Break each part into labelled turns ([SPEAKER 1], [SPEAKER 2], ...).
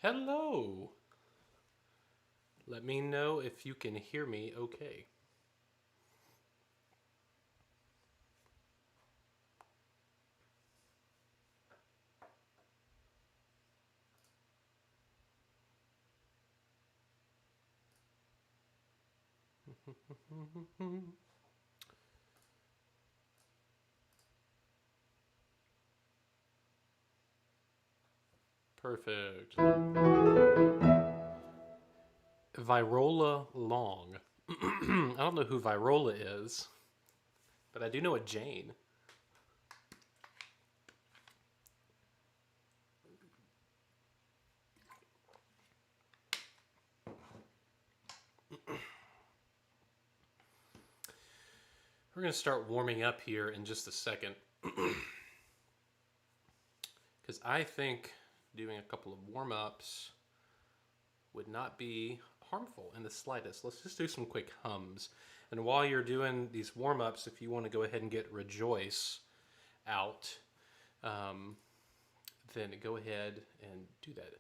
[SPEAKER 1] Hello. Let me know if you can hear me okay. Perfect. Virola Long. I don't know who Virola is, but I do know a Jane. We're going to start warming up here in just a second. Because I think doing a couple of warm-ups would not be harmful in the slightest. Let's just do some quick hums. And while you're doing these warm-ups, if you want to go ahead and get Rejoice out, then go ahead and do that.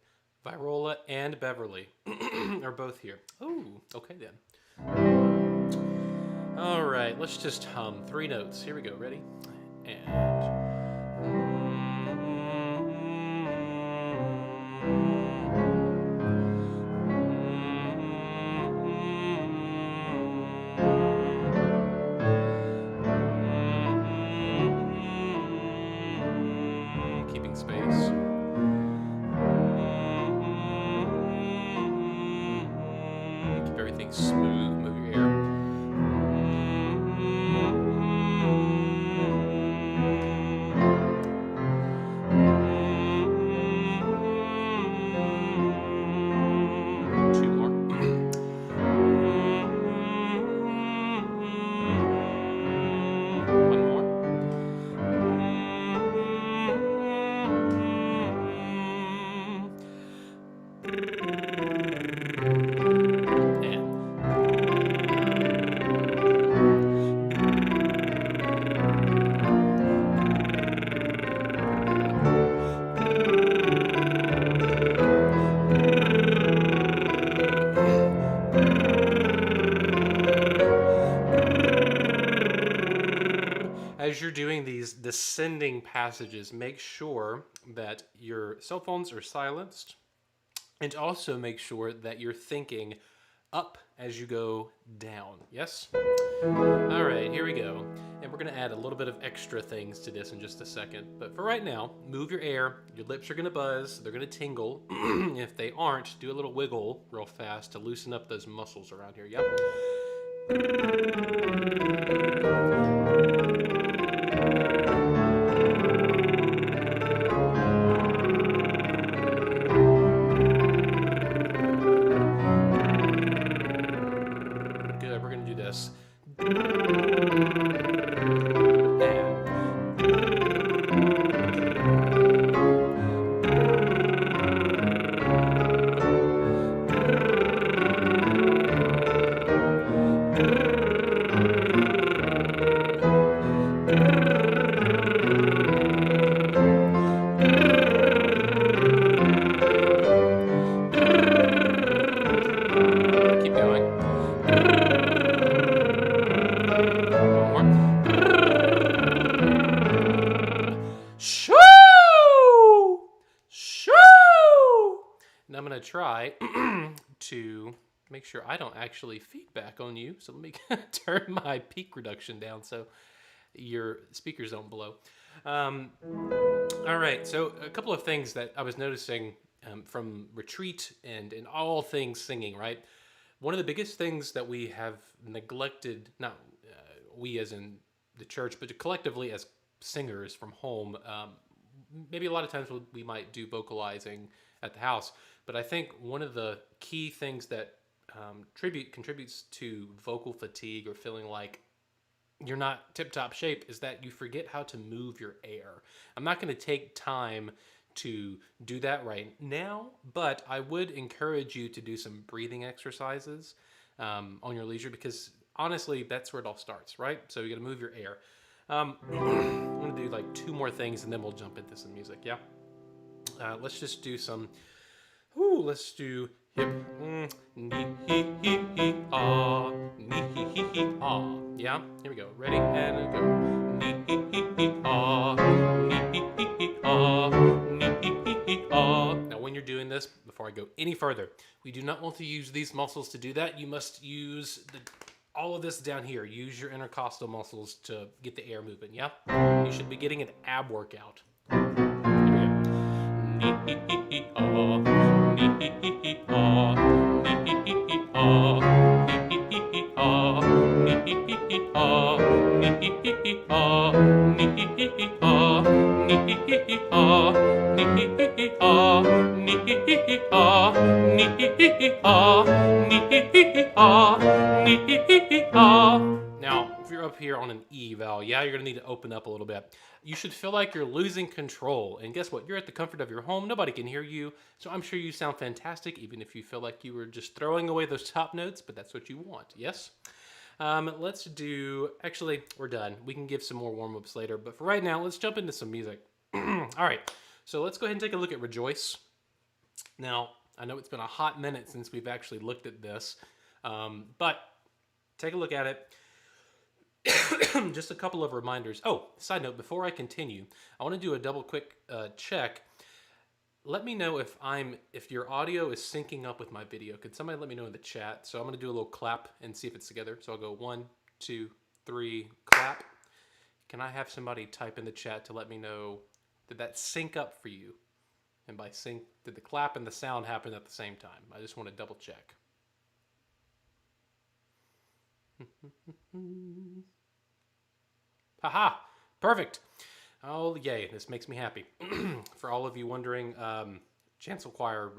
[SPEAKER 1] Virola and Beverly are both here. Oh, okay then. All right, let's just hum 3 notes. Here we go. Ready? And... keeping space. Keep everything smooth. Move your ear. As you're doing these descending passages, make sure that your cell phones are silenced, and also make sure that you're thinking up as you go down. Yes? All right, here we go. And we're going to add a little bit of extra things to this in just a second. But for right now, move your air. Your lips are going to buzz. They're going to tingle. If they aren't, do a little wiggle real fast to loosen up those muscles around here. Yep. Good, we're going to do this. Keep going. One more. Shoo! Shoo! And I'm going to try to make sure I don't actually feedback on you. So let me turn my peak reduction down so your speakers don't blow. All right, so a couple of things that I was noticing from retreat and in all things singing, right? One of the biggest things that we have neglected, not we as in the church, but collectively as singers from home, maybe a lot of times we might do vocalizing at the house, but I think one of the key things that contributes to vocal fatigue or feeling like you're not tip-top shape is that you forget how to move your air. I'm not going to take time to do that right now, but I would encourage you to do some breathing exercises on your leisure, because honestly, that's where it all starts, right? So you got to move your air. I'm going to do like 2 more things and then we'll jump into some music, yeah? Let's just do some Ooh, let's do hip, knee, hee, ah, knee, hee, ah. Yeah, here we go. Ready, and go. Knee, ah, knee, ah, knee, ah. Now, when you're doing this, before I go any further, we do not want to use these muscles to do that. You must use all of this down here. Use your intercostal muscles to get the air moving, yeah? You should be getting an ab workout. Now, if you're up here on an E vowel, yeah, you're going to need to open up a little bit. You should feel like you're losing control. And guess what? You're at the comfort of your home. Nobody can hear you. So I'm sure you sound fantastic, even if you feel like you were just throwing away those top notes, but that's what you want, yes? Let's do, actually, we're done. We can give some more warm-ups later, but for right now, let's jump into some music. All right, so let's go ahead and take a look at Rejoice. Now, I know it's been a hot minute since we've actually looked at this, but take a look at it. Just a couple of reminders. Oh, side note, before I continue, I want to do a double quick check. Let me know if your audio is syncing up with my video. Could somebody let me know in the chat? So I'm going to do a little clap and see if it's together. So I'll go 1, 2, 3, clap. Can I have somebody type in the chat to let me know, did that sync up for you? And by sync, did the clap and the sound happen at the same time? I just want to double check. Haha, perfect. Oh, yay, this makes me happy. For all of you wondering, chancel choir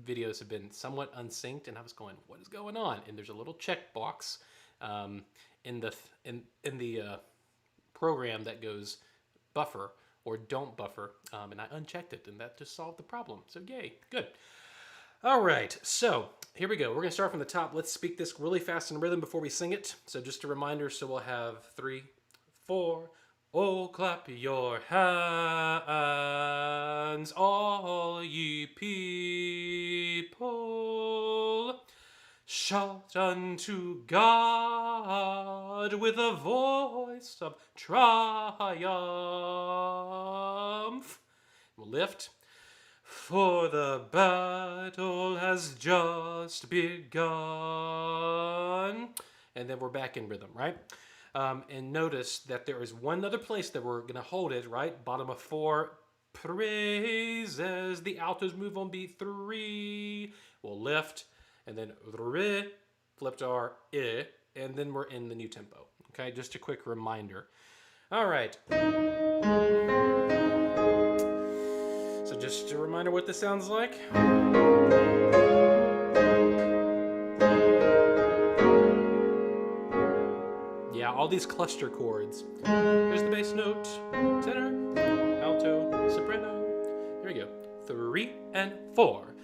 [SPEAKER 1] videos have been somewhat unsynced, and I was going, what is going on? And there's a little checkbox in the program that goes buffer or don't buffer, and I unchecked it, and that just solved the problem. So yay, good. All right, so here we go. We're gonna start from the top. Let's speak this really fast in rhythm before we sing it. So just a reminder, so we'll have 3, 4, oh, clap your hands, all ye people. Shout unto God with a voice of triumph. We'll lift. For the battle has just begun. And then we're back in rhythm, right? And notice that there is one other place that we're going to hold it, right? Bottom of 4, praises. The altos move on beat 3. We'll lift, and then re, flipped our I, and then we're in the new tempo. Okay, just a quick reminder. All right. So just a reminder what this sounds like. Yeah, all these cluster chords. There's the bass note, tenor, alto, soprano. Here we go. 3 and 4.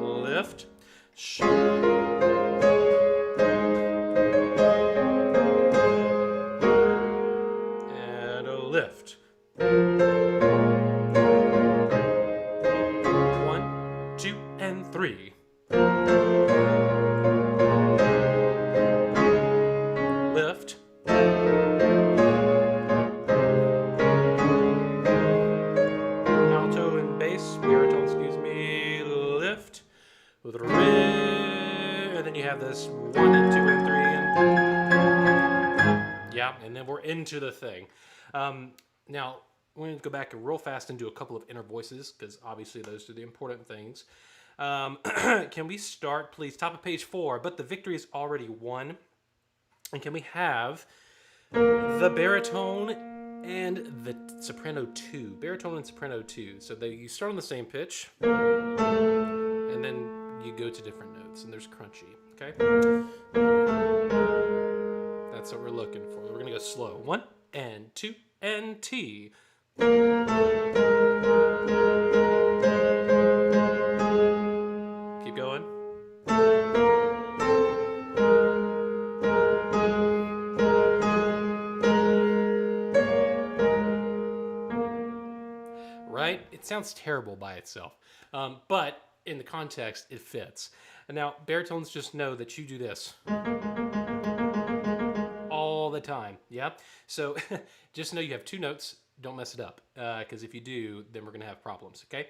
[SPEAKER 1] Lift. And a lift. 1, 2, and 3. Lift. Alto and bass, baritone, excuse me, lift. With a re, and then you have this 1 and 2 and 3 and yeah, and then we're into the thing. Now we're going to go back real fast and do a couple of inner voices because obviously those are the important things. Can we start, please? Top of page 4, but the victory is already won. And can we have the baritone and the soprano 2? Baritone and soprano 2. So you start on the same pitch, and then you go to different notes, and there's crunchy, okay? That's what we're looking for. We're going to go slow. 1 and 2 and T. Keep going. it sounds terrible by itself, but in the context, it fits. And now, baritones just know that you do this all the time, yeah? So just know you have 2 notes. Don't mess it up, because if you do, then we're going to have problems, okay?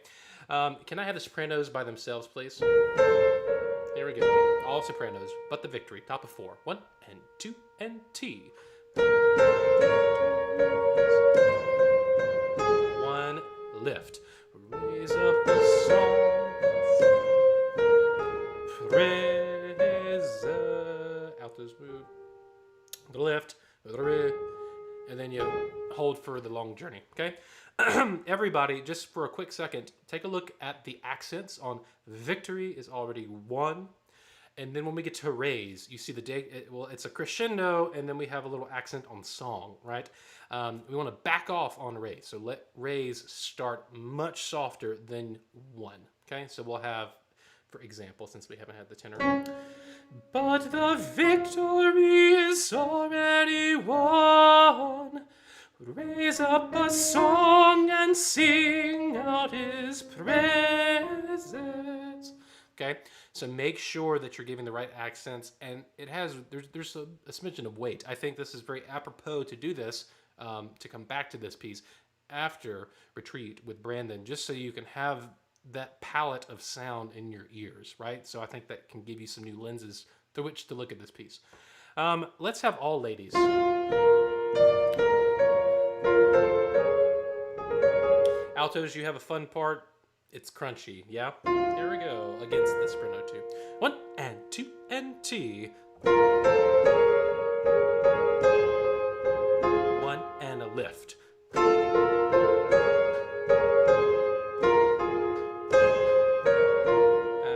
[SPEAKER 1] Can I have the sopranos by themselves, please? Here we go. All sopranos, but the victory. Top of 4. 1 and 2 and T. 1, lift. Raise up the song. Praise. Altos move. The lift. And then you hold for the long journey, okay? Everybody, just for a quick second, take a look at the accents on victory is already 1. And then when we get to raise, you see it's a crescendo, and then we have a little accent on song, right? We want to back off on raise. So let raise start much softer than 1, okay? So we'll have, for example, since we haven't had the tenor. But the victory is already won. Raise up a song and sing out his praises. Okay, so make sure that you're giving the right accents, and there's a smidgen of weight. I think this is very apropos to do this, to come back to this piece after retreat with Brandon, just so you can have that palette of sound in your ears, right? So I think that can give you some new lenses through which to look at this piece. Let's have all ladies. Altos, you have a fun part. It's crunchy, yeah? Here we go, against the soprano 2. 1 and 2 and T. 1 and a lift.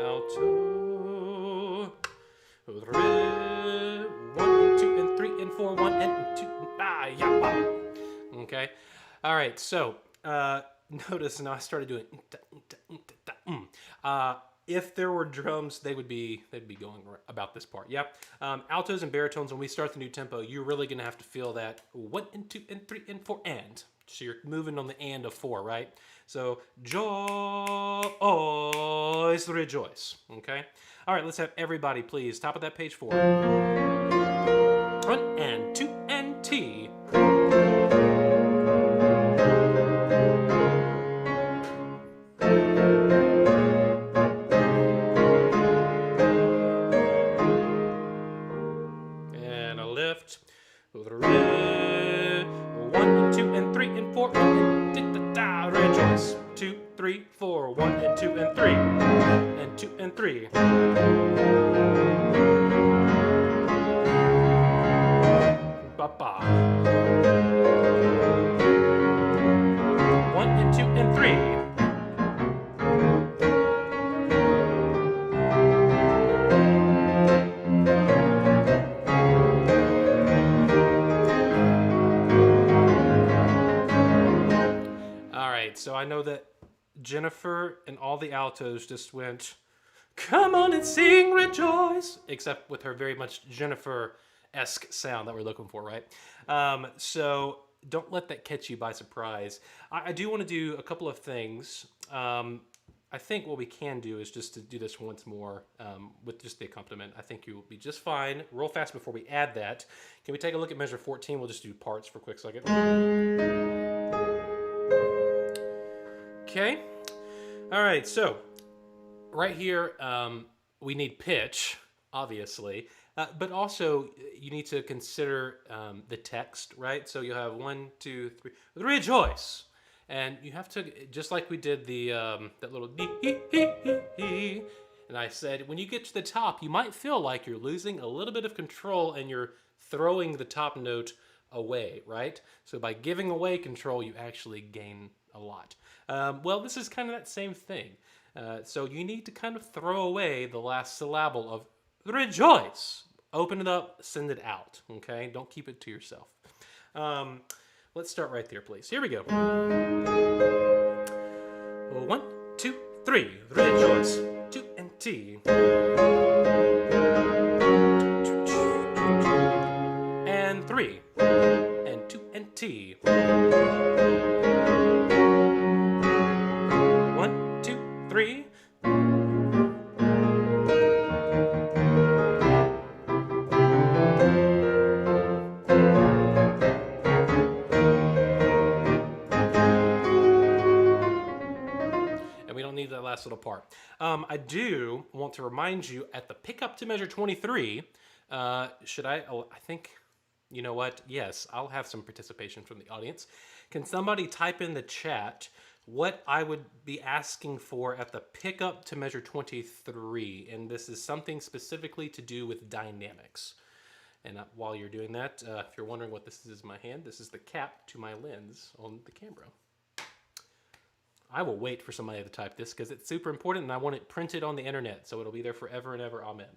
[SPEAKER 1] Alto. 1 and 2 and 3 and 4. 1 and 2. Yeah. Okay. All right. So notice now I started doing. If there were drums, they'd be going about this part. Yep. Altos and baritones, when we start the new tempo, you're really gonna have to feel that 1 and 2 and 3 and 4 and. So you're moving on the and of 4, right? So joys, rejoice. Okay. All right. Let's have everybody, please. Top of that page 4. 1 and 2 and T. And a lift. 1 and 2 and 3 and 4 and rejoice. 2, 3, 4. 1 and 2 and 3 and 2 and 3. Ba-ba. 1 and 2 and 3. All right, so I know that Jennifer and all the altos just went, come on and sing, rejoice, except with her very much Jennifer-esque sound that we're looking for, right? So don't let that catch you by surprise. I do want to do a couple of things. I think what we can do is just to do this once more with just the accompaniment. I think you will be just fine. Real fast before we add that. Can we take a look at measure 14? We'll just do parts for a quick second. Okay. All right, so right here we need pitch, obviously, but also you need to consider the text, right? So you'll have 1, 2, 3, rejoice. And you have to, just like we did the that little dee. And I said, when you get to the top, you might feel like you're losing a little bit of control and you're throwing the top note away, right? So by giving away control, you actually gain a lot. Well, this is kind of that same thing. So you need to kind of throw away the last syllable of rejoice. Open it up, send it out, okay? Don't keep it to yourself. Let's start right there, please. Here we go. 1, 2, 3. Rejoice. 2 and T. And 3. And 2 and T. 3. And we don't need that last little part. I do want to remind you at the pick up to measure 23, should I? Oh, I think, you know what? Yes, I'll have some participation from the audience. Can somebody type in the chat what I would be asking for at the pick up to measure 23? And this is something specifically to do with dynamics. And while you're doing that, if you're wondering what this is in my hand, this is the cap to my lens on the camera. I will wait for somebody to type this because it's super important and I want it printed on the internet so it'll be there forever and ever. Amen.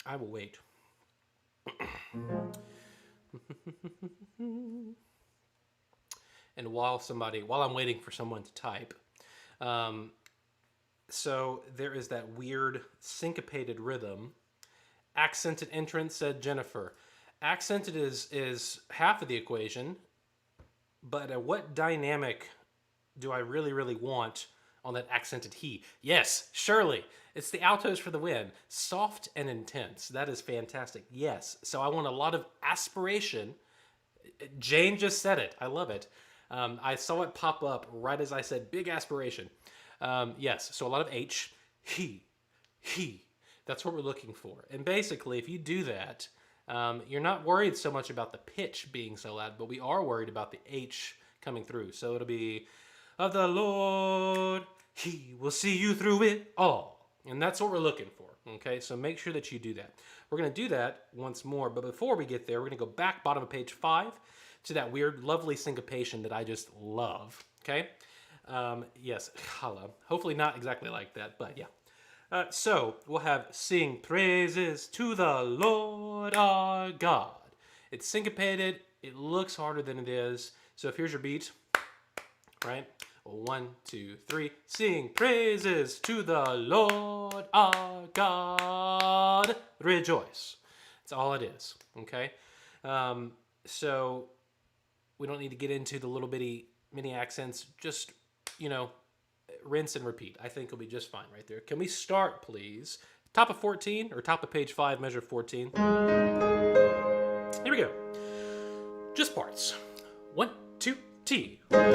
[SPEAKER 1] I will wait. And while I'm waiting for someone to type, so there is that weird syncopated rhythm. Accented entrance, said Jennifer. Accented is half of the equation, but what dynamic do I really, really want on that accented he? Yes, Shirley. It's the altos for the win. Soft and intense. That is fantastic. Yes. So I want a lot of aspiration. Jane just said it. I love it. I saw it pop up right as I said big aspiration. Yes. So a lot of H. He. That's what we're looking for. And basically, if you do that, you're not worried so much about the pitch being so loud, but we are worried about the H coming through. So it'll be, of the Lord, he will see you through it all. And that's what we're looking for, okay? So make sure that you do that. We're going to do that once more, but before we get there, we're going to go back, bottom of page 5, to that weird, lovely syncopation that I just love, okay? Yes, chala. Hopefully not exactly like that, but yeah. So we'll have sing praises to the Lord our God. It's syncopated. It looks harder than it is. So if here's your beat, right? 1, 2, 3. Sing praises to the Lord our God. Rejoice. That's all it is. Okay. So we don't need to get into the little bitty mini accents. Just, rinse and repeat. I think it'll be just fine right there. Can we start, please? Top of 14 or top of page 5, measure 14. Here we go. Just parts. 1, 2, T. 1,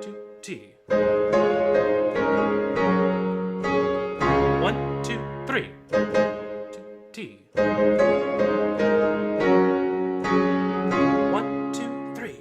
[SPEAKER 1] 2, T. 1, 2, 3. 2, T. 1, 2, 3.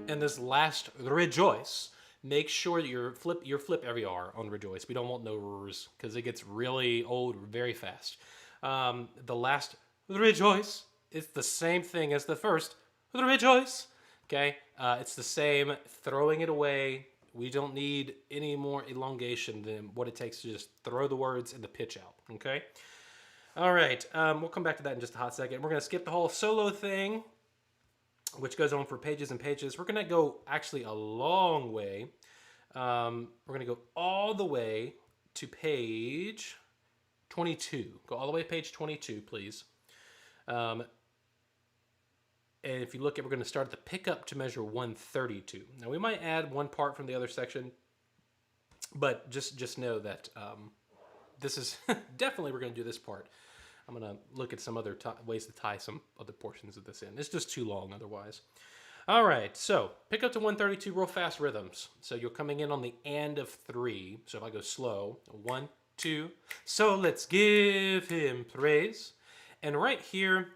[SPEAKER 1] And this last rejoice, make sure that you flip every R on rejoice. We don't want no R's because it gets really old very fast. The last rejoice is the same thing as the first rejoice. Okay, it's the same. Throwing it away. We don't need any more elongation than what it takes to just throw the words and the pitch out. Okay. All right. We'll come back to that in just a hot second. We're gonna skip the whole solo thing, which goes on for pages and pages. We're going to go actually a long way. We're going to go all the way to page 22. Go all the way to page 22, please. And if you look at, we're going to start at the pickup to measure 132. Now, we might add one part from the other section, but just know that this is definitely, we're going to do this part. I'm going to look at some other ways to tie some other portions of this in. It's just too long otherwise. All right, so pick up to 132 real fast rhythms. So you're coming in on the and of 3. So if I go slow, 1, 2. So let's give him praise. And right here,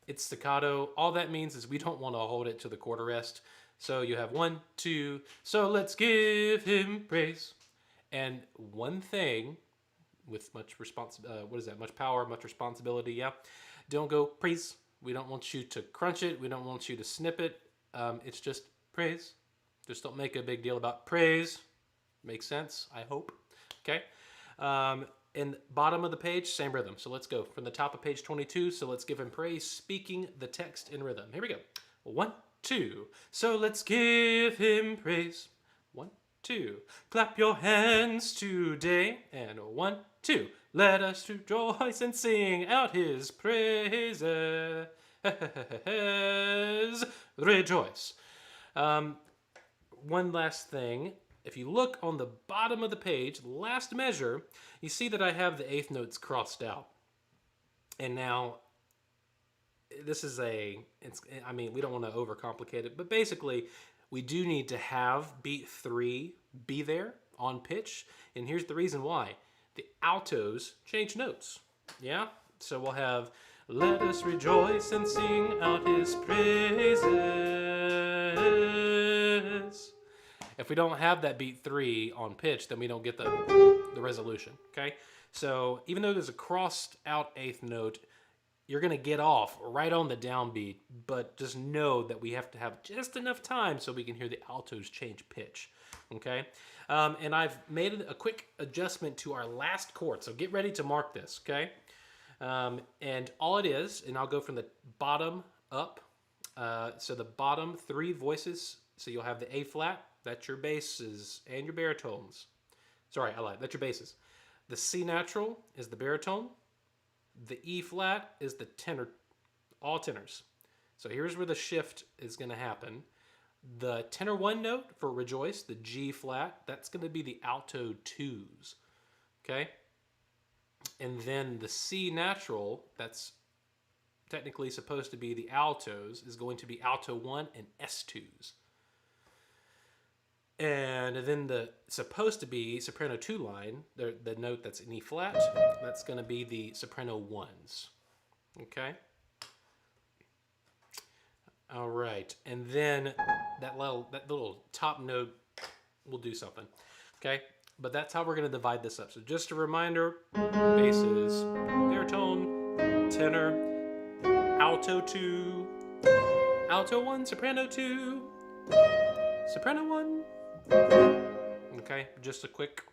[SPEAKER 1] it's staccato. All that means is we don't want to hold it to the quarter rest. So you have 1, 2. So let's give him praise. And one thing, with much much power, much responsibility, yeah. Don't go praise. We don't want you to crunch it. We don't want you to snip it. It's just praise. Just don't make a big deal about praise. Makes sense, I hope. Okay. In bottom of the page, same rhythm. So let's go from the top of page 22. So let's give him praise, speaking the text in rhythm. Here we go. 1, 2. So let's give him praise. 1, 2. Clap your hands today. And 1, 2. Let us rejoice and sing out his praises. Rejoice. One last thing. If you look on the bottom of the page, last measure, you see that I have the eighth notes crossed out. And now, this is we don't want to overcomplicate it, but basically, we do need to have beat 3 be there on pitch. And here's the reason why. The altos change notes. Yeah? So we'll have, let us rejoice and sing out his praises. If we don't have that beat 3 on pitch, then we don't get the resolution, okay? So even though there's a crossed out eighth note, you're going to get off right on the downbeat, but just know that we have to have just enough time so we can hear the altos change pitch, okay? And I've made a quick adjustment to our last chord, so get ready to mark this, okay? And all it is, and I'll go from the bottom up, so the bottom 3 voices, so you'll have the A flat, that's your basses and your baritones. Sorry, I lied, that's your basses. The C natural is the baritone. The E flat is the tenor, all tenors. So here's where the shift is going to happen. The tenor 1 note for rejoice, the G flat, that's going to be the alto 2s. Okay? And then the C natural, that's technically supposed to be the altos, is going to be alto 1 and S2s. And then the supposed to be soprano 2 line, the note that's in E flat, that's going to be the soprano 1s. Okay? All right. And then that little top note will do something. Okay? But that's how we're going to divide this up. So just a reminder, basses, baritone, tenor, alto 2, alto 1, soprano 2, soprano 1. Okay, just a quick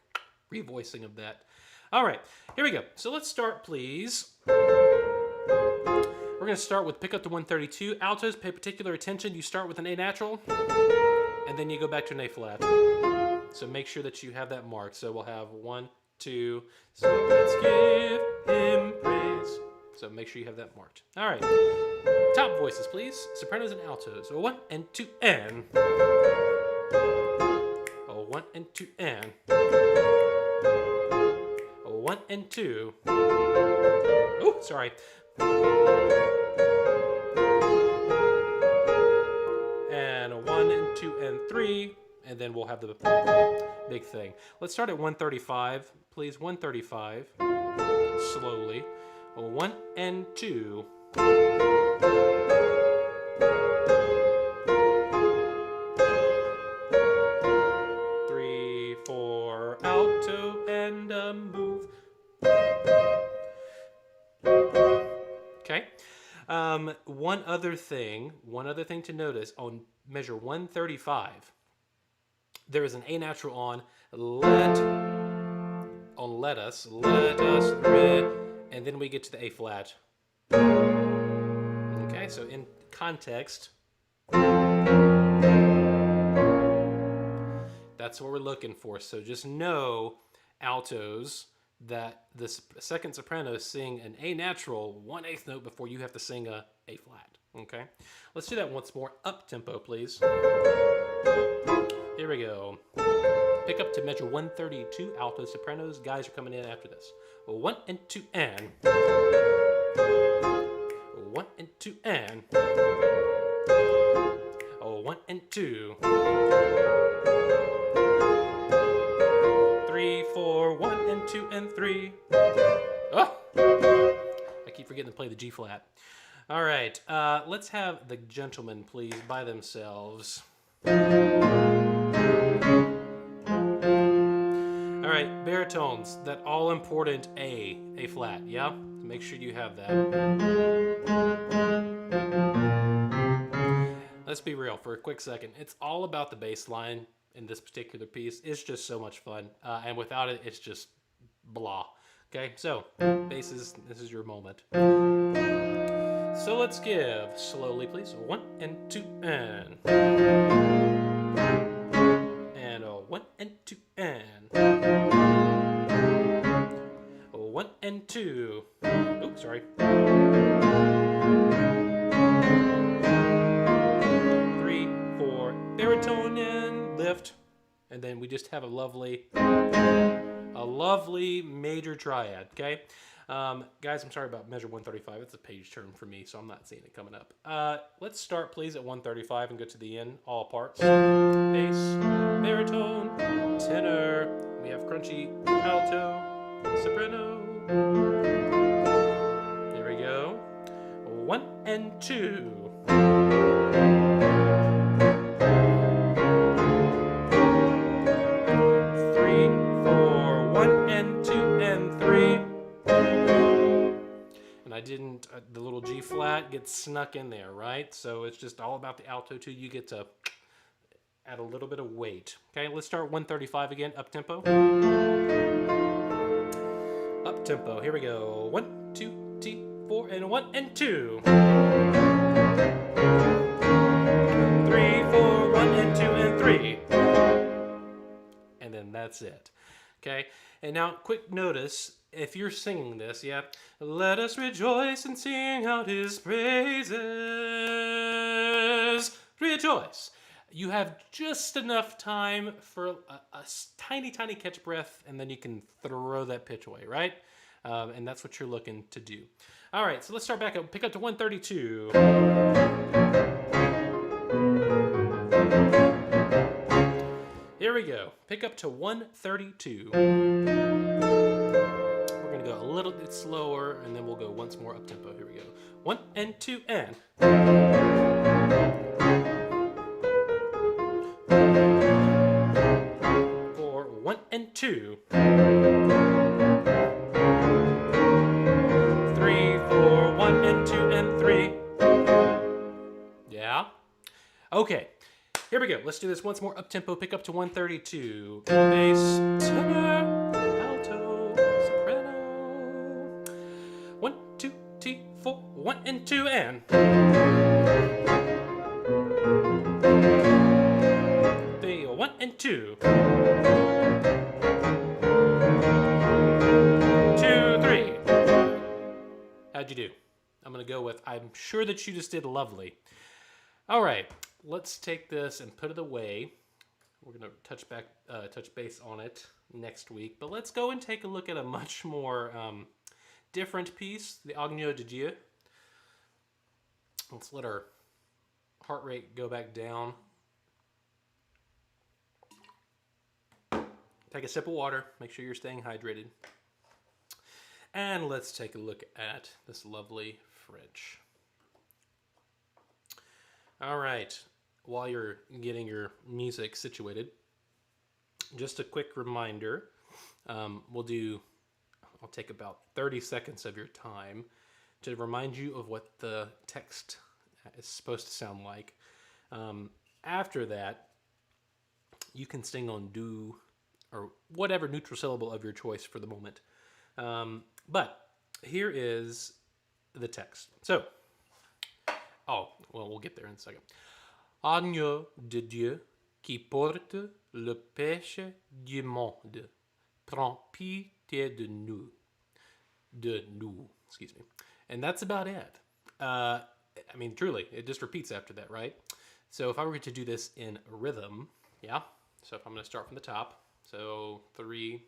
[SPEAKER 1] revoicing of that. All right, here we go. So let's start, please. We're going to start with pick up to 132. Altos, pay particular attention. You start with an A natural, and then you go back to an A flat. So make sure that you have that marked. So we'll have 1, 2. So let's give him praise. So make sure you have that marked. All right, top voices, please. Sopranos and altos. 1 and 2 and. 1 and 2 and. 1 and 2. Oh, sorry. And 1 and 2 and 3. And then we'll have the big thing. Let's start at 135, please. 135. Slowly. 1 and 2. 3, 4, alto and a move. Okay. One other thing to notice on measure 135, there is an A natural on let us, and then we get to the A flat. Okay, so in context, that's what we're looking for. So just know, altos, that the second soprano sing an A natural 1/8 note before you have to sing a A flat. Okay, let's do that once more. Up tempo, please. Here we go. Pick up to measure 132. Altos, sopranos. Guys are coming in after this. 1 and 2 and. 1 and 2 and. 1 and 2. 3, 4, 1 and 2 and 3. Oh! I keep forgetting to play the G flat. All right, let's have the gentlemen, please, by themselves. All right, baritones, that all-important A flat, yeah? Make sure you have that. Let's be real for a quick second. It's all about the bass line in this particular piece. It's just so much fun, and without it, it's just blah. Okay, so basses, this is your moment. So let's give, slowly please, 1 and 2 and. And 1 and sorry. 3, 4, baritone in, lift, and then we just have a lovely major triad, okay? Guys, I'm sorry about measure 135. It's a page turn for me, so I'm not seeing it coming up. Let's start, please, at 135 and go to the end, all parts. Bass, baritone, tenor. We have crunchy, alto, soprano. There we go. 1 and 2. 3, 4, 1 and 2 and 3. And I didn't, the little G flat gets snuck in there, right? So it's just all about the alto too. You get to add a little bit of weight. Okay, let's start 135 again, up tempo. Up tempo, here we go. 1, 2, 3, 4, and 1 and 2. 3, 4, 1 and 2 and 3. And then that's it. Okay, and now quick notice, if you're singing this, yeah, let us rejoice and sing out his praises. Rejoice. You have just enough time for a tiny, tiny catch breath, and then you can throw that pitch away, right? And that's what you're looking to do. All right, so let's start back up. Pick up to 132. Here we go. Pick up to 132. We're going to go a little bit slower, and then we'll go once more up tempo. Here we go. 1 and 2 and. 4, 1 and 2. 3, 4, 1 and 2 and 3. Yeah. Okay. Here we go. Let's do this once more up tempo. Pick up to 132. Bass, tenor, alto, soprano. 1, 2, 3, 4, 1 and 2 and. 3, 1 and 2. 2, 3. How'd you do? I'm gonna go with, I'm sure that you just did lovely. All right, let's take this and put it away. We're gonna touch base on it next week, but let's go and take a look at a much more different piece, the Agneau de Dieu. Let's let our heart rate go back down. Take a sip of water, make sure you're staying hydrated. And let's take a look at this lovely French. All right, while you're getting your music situated, just a quick reminder, I'll take about 30 seconds of your time to remind you of what the text is supposed to sound like. After that, you can sing on do or whatever neutral syllable of your choice for the moment. But here is the text. So, we'll get there in a second. Agneau de Dieu qui porte le péché du monde, prends pitié de nous. Excuse me. And that's about it. I mean, truly, it just repeats after that, right? So if I were to do this in rhythm, yeah? So if I'm going to start from the top, so 3.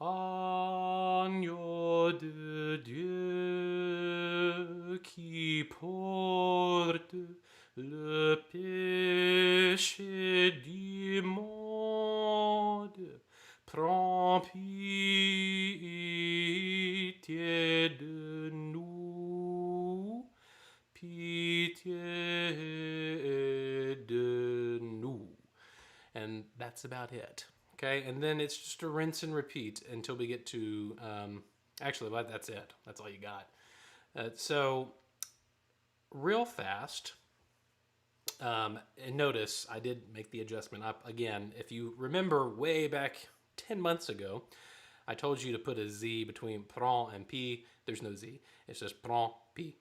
[SPEAKER 1] Agneau de Dieu qui porte le péché du monde, prends pitié de nous, pitié de nous. And that's about it. Okay, and then it's just a rinse and repeat until we get to, actually, that's it. That's all you got. So, real fast, and notice I did make the adjustment up again. If you remember way back 10 months ago, I told you to put a Z between prend and P. There's no Z. It's just prend, P.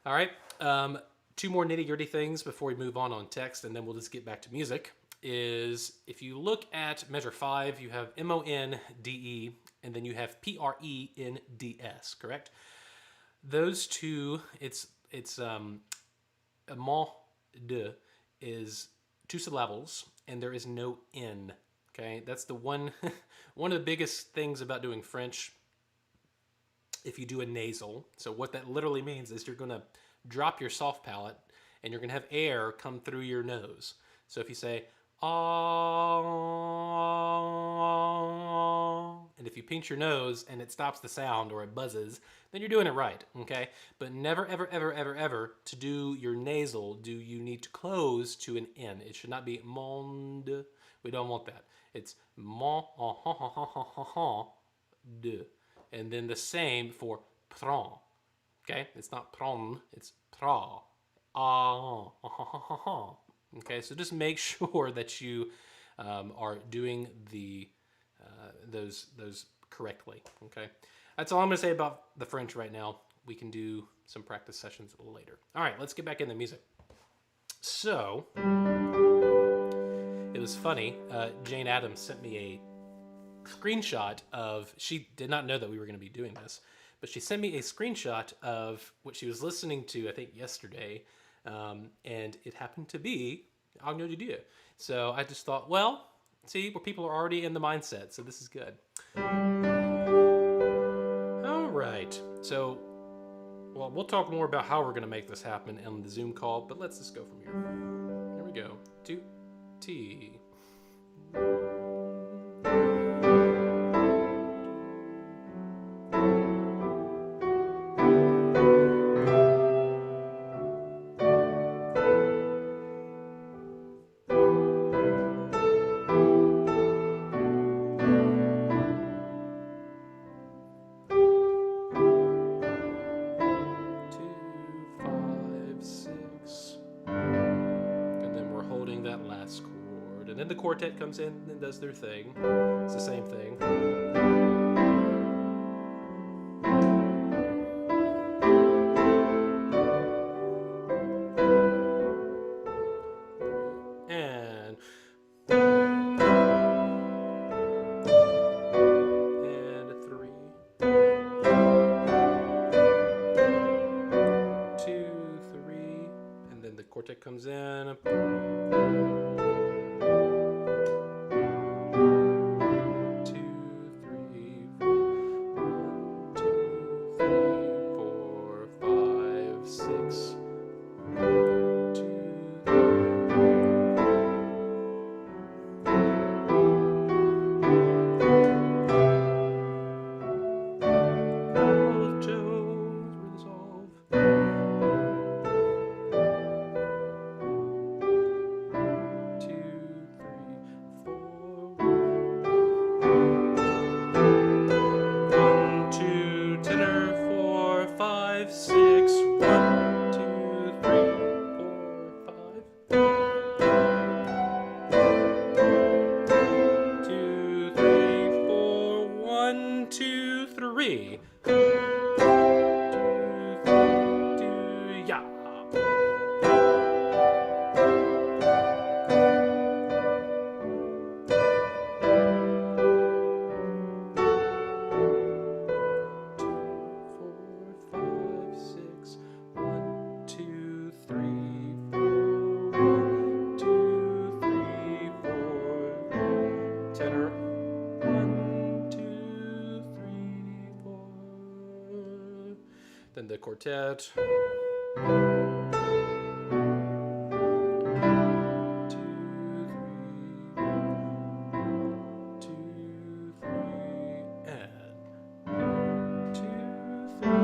[SPEAKER 1] All right, 2 more nitty-gritty things before we move on text, and then we'll just get back to music. Is if you look at measure 5, you have MONDE, and then you have PRENDS, correct? those two, it's a mot de is two syllables, and there is no n. Okay, that's the one one of the biggest things about doing French. If you do a nasal, so what that literally means is you're going to drop your soft palate, and you're going to have air come through your nose. So if you say ah, and if you pinch your nose and it stops the sound or it buzzes, then you're doing it right, okay? But never, ever, ever, ever, ever to do your nasal do you need to close to an N. It should not be monde. We don't want that. It's mon, de. And then the same for prend. Okay? It's not prend, it's pra. Ah, okay, so just make sure that you are doing those correctly. Okay, that's all I'm going to say about the French right now. We can do some practice sessions a little later. All right, let's get back into music. So it was funny. Jane Addams sent me a screenshot of. She did not know that we were going to be doing this, but she sent me a screenshot of what she was listening to, I think yesterday, and it happened to be Agneau de Dieu. So I just thought, well, see, where people are already in the mindset, so this is good. All right, so, well, we'll talk more about how we're going to make this happen on the Zoom call, but let's just go from here. Here we go. 2T. 6, and then we're holding that last chord, and then the quartet comes in and does their thing. It's the same thing. And 3, 2, 3, and then the quartet comes in. 2, 3, 1, 2, 3, 4, 5, 6. 2, 3. 2, 3, yeah. Then the quartet. 2, 3, 2, 3, and 2, 3,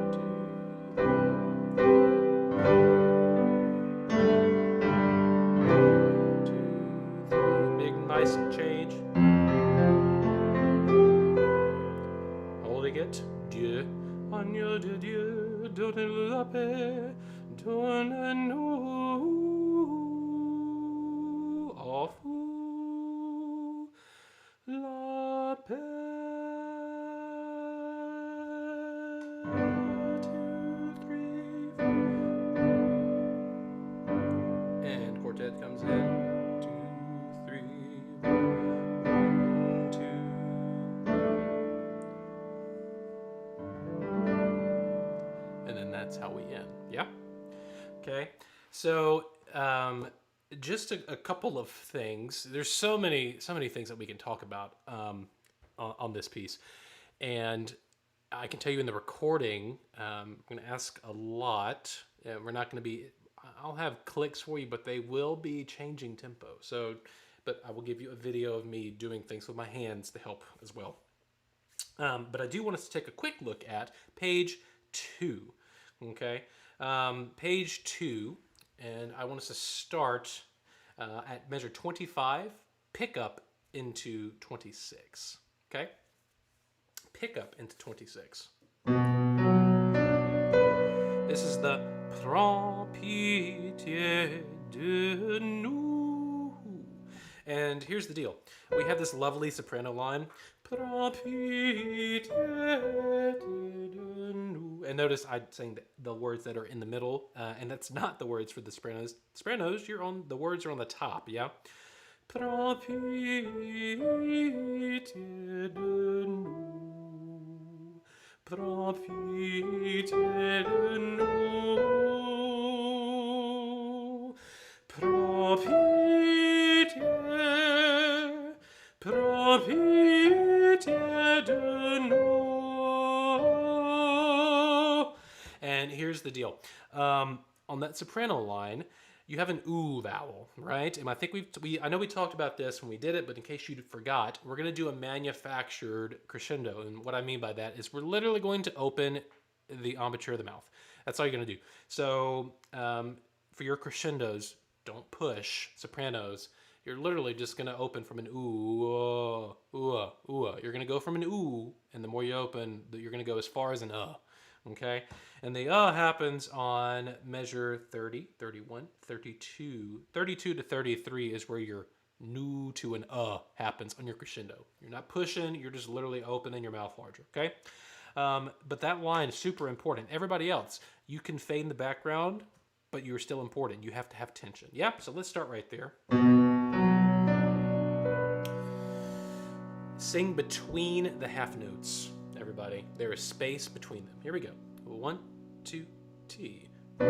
[SPEAKER 1] 2, 3. Big nice change. Holding it. Dieu, agneau de Dieu, donne-nous la paix, donne-nous en vous la paix. 2, 3, 4. And quartet comes in. 2, 3, 1, 2. and then that's how we end. Yeah. Okay. So just a couple of things. There's so many things that we can talk about on this piece, and I can tell you in the recording, I'm going to ask a lot. We're not going to be. I'll have clicks for you, but they will be changing tempo. So, but I will give you a video of me doing things with my hands to help as well. But I do want us to take a quick look at page 2. Okay, page 2, and I want us to start at measure 25, pick up into 26. Okay, pick up into 26. This is the Prends pitié de nous. And here's the deal. We have this lovely soprano line. Prends pitié de nous. And notice I'm saying the words that are in the middle, and that's not the words for the sopranos. Sopranos, the words are on the top, yeah? Prends pitié de nous. Prends pitié de nous. Prends pitié de nous. And here's the deal. On that soprano line, you have an ooh vowel, right? And I think I know we talked about this when we did it, but in case you forgot, we're going to do a manufactured crescendo. And what I mean by that is we're literally going to open the embouchure of the mouth. That's all you're going to do. So for your crescendos, don't push. Sopranos, you're literally just going to open from an ooh, ooh, ooh. You're going to go from an ooh, and the more you open, you're going to go as far as an okay? And the happens on measure 30, 31, 32. 32 to 33 is where your new to an happens on your crescendo. You're not pushing, you're just literally opening your mouth larger, okay? But that line is super important. Everybody else, you can fade in the background, but you're still important. You have to have tension. Yeah, so let's start right there. Sing between the half notes, everybody. There is space between them. Here we go. 1, 2, T. 1,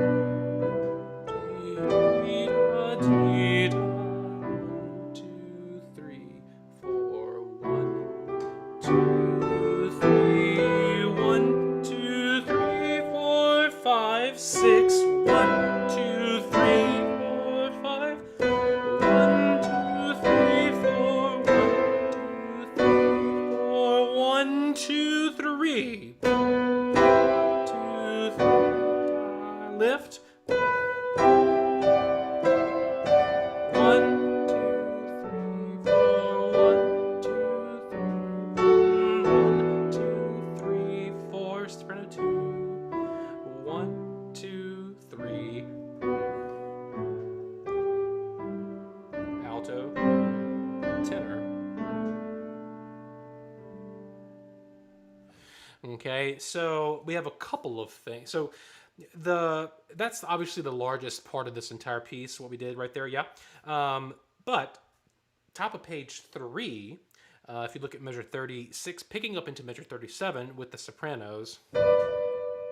[SPEAKER 1] 2, 3, 4. 1, 2, 3. 1, 2, 3, 4, 5, 6. 1, 2, 3, 4, 5. 1, 2, 3, 4. 1, 2, 3. Lift. 1, 2, 3, 4. Soprano 2. 1, 2, 3. Alto. Tenor. Okay, so we have a couple of things. So that's obviously the largest part of this entire piece, what we did right there, yeah. But top of page 3, if you look at measure 36, picking up into measure 37 with the sopranos.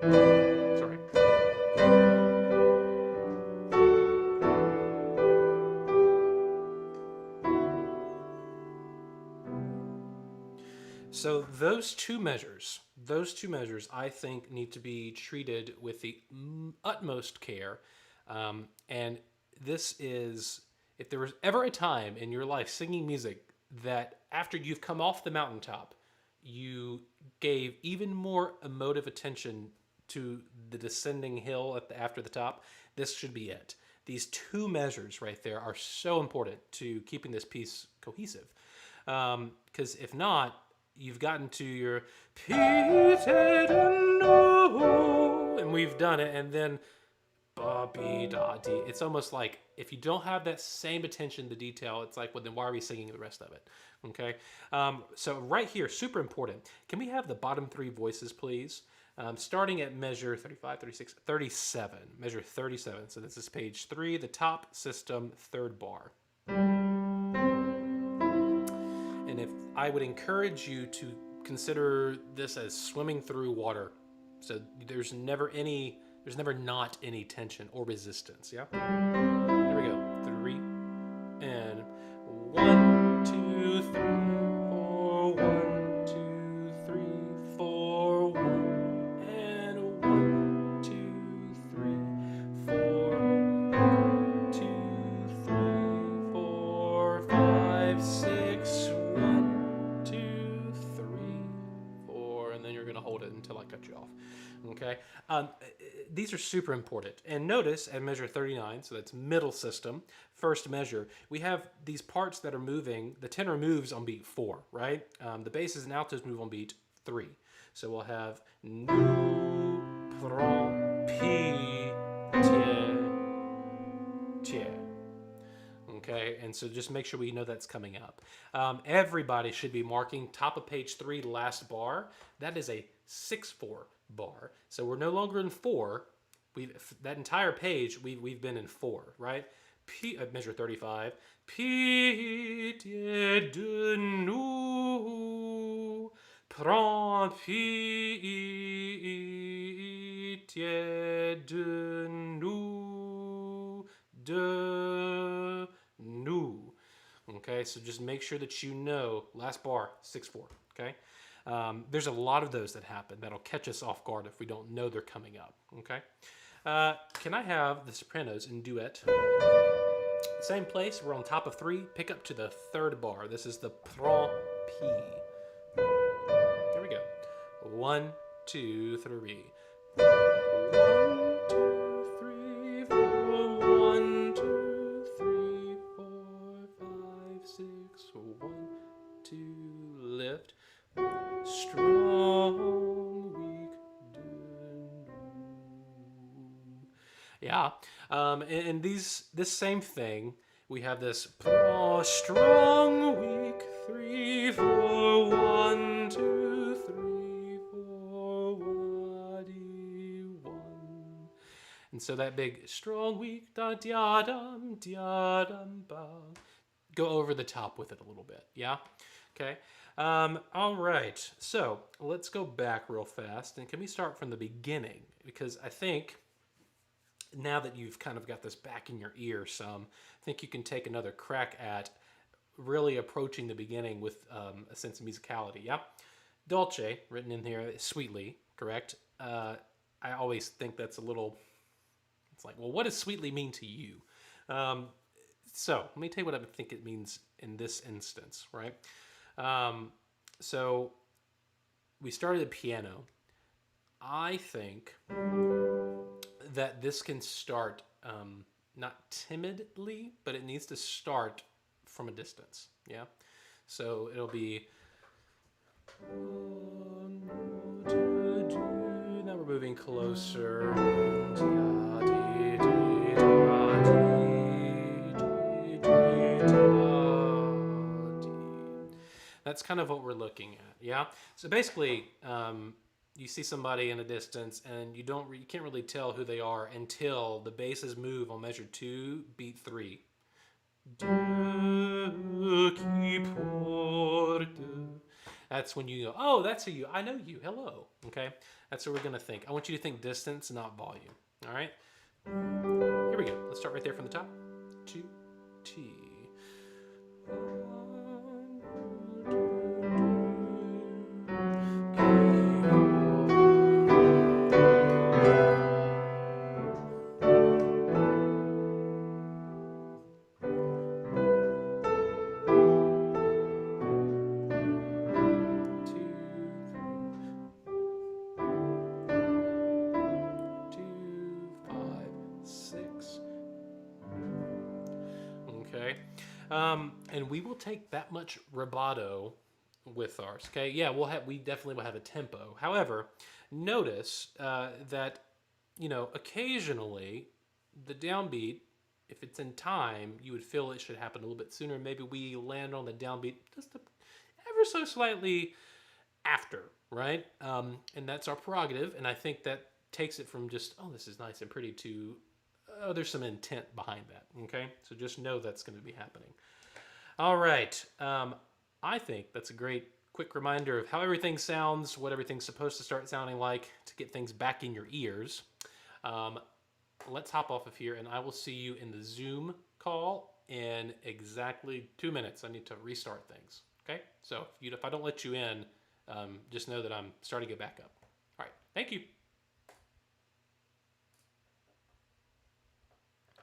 [SPEAKER 1] Sorry. So those two measures, I think need to be treated with the utmost care. And this is, if there was ever a time in your life singing music that after you've come off the mountaintop, you gave even more emotive attention to the descending hill after the top, this should be it. These two measures right there are so important to keeping this piece cohesive. Because if not, you've gotten to your and we've done it, and then it's almost like if you don't have that same attention to detail, it's like, well, then why are we singing the rest of it? Okay, so right here, super important. Can we have the bottom 3 voices, please? Starting at measure 35, 36, 37. Measure 37. So this is page 3, the top system, 3rd bar. And if I would encourage you to consider this as swimming through water. So there's never not any tension or resistance. Yeah. Here we go. 3 and 1, 2, 3, 4. 1, 2, 3, 4. 1 and 1, 2, 3, 4. 2, 3, 4, 5, 6. 1, 2, 3, 4, and then you're gonna hold it until I cut you off. Okay. These are super important. And notice at measure 39, so that's middle system, first measure, we have these parts that are moving. The tenor moves on beat 4, right? The basses and altos move on beat 3. So we'll have nous, prend, pi, tiers. Okay, and so just make sure we know that's coming up. Everybody should be marking top of page 3, last bar. That is a 6/4 bar. So we're no longer in 4. That entire page we've been in 4, right? Measure 35. Pitié de nous, prends pitié de nous, de nous. Okay, so just make sure that you know last bar 6/4. Okay. There's a lot of those that happen that'll catch us off guard if we don't know they're coming up. Okay. Can I have the sopranos in duet? Same place. We're on top of 3. Pick up to the 3rd bar. This is the prend pi. Here we go. 1, 2, 3. 1, 2, 3, 4. 1, 2, 3, 4, 5, 6. 1, 2, lift. Strong, weak, yeah. And this same thing, we have this strong, weak, 3, 4, 1, 2, 3, 4, 1. And so that big strong, weak, da dum, ba. Go over the top with it a little bit, yeah? Okay. All right, so let's go back real fast. And can we start from the beginning? Because I think now that you've kind of got this back in your ear some, I think you can take another crack at really approaching the beginning with a sense of musicality, yeah? Dolce, written in here, sweetly, correct? I always think that's a little, it's like, well, what does sweetly mean to you? So let me tell you what I think it means in this instance, right? So we started at piano. I think that this can start not timidly, but it needs to start from a distance. Yeah. So it'll be. Now we're moving closer. That's kind of what we're looking at, yeah? So basically, you see somebody in a distance, and you can't really tell who they are until the basses move on measure 2, beat 3. That's when you go, oh, that's you. I know you. Hello. Okay? That's what we're going to think. I want you to think distance, not volume. All right? Here we go. Let's start right there from the top. 2, T. Okay, and we will take that much rubato with ours. Okay, yeah, we definitely will have a tempo. However, notice that occasionally the downbeat, if it's in time, you would feel it should happen a little bit sooner. Maybe we land on the downbeat just ever so slightly after, right? And that's our prerogative, and I think that takes it from just, oh, this is nice and pretty, to oh, there's some intent behind that, okay? So just know that's going to be happening. All right. I think that's a great quick reminder of how everything sounds, what everything's supposed to start sounding like to get things back in your ears. Let's hop off of here, and I will see you in the Zoom call in exactly 2 minutes. I need to restart things. Okay? So if I don't let you in, just know that I'm starting it back up. All right. Thank you.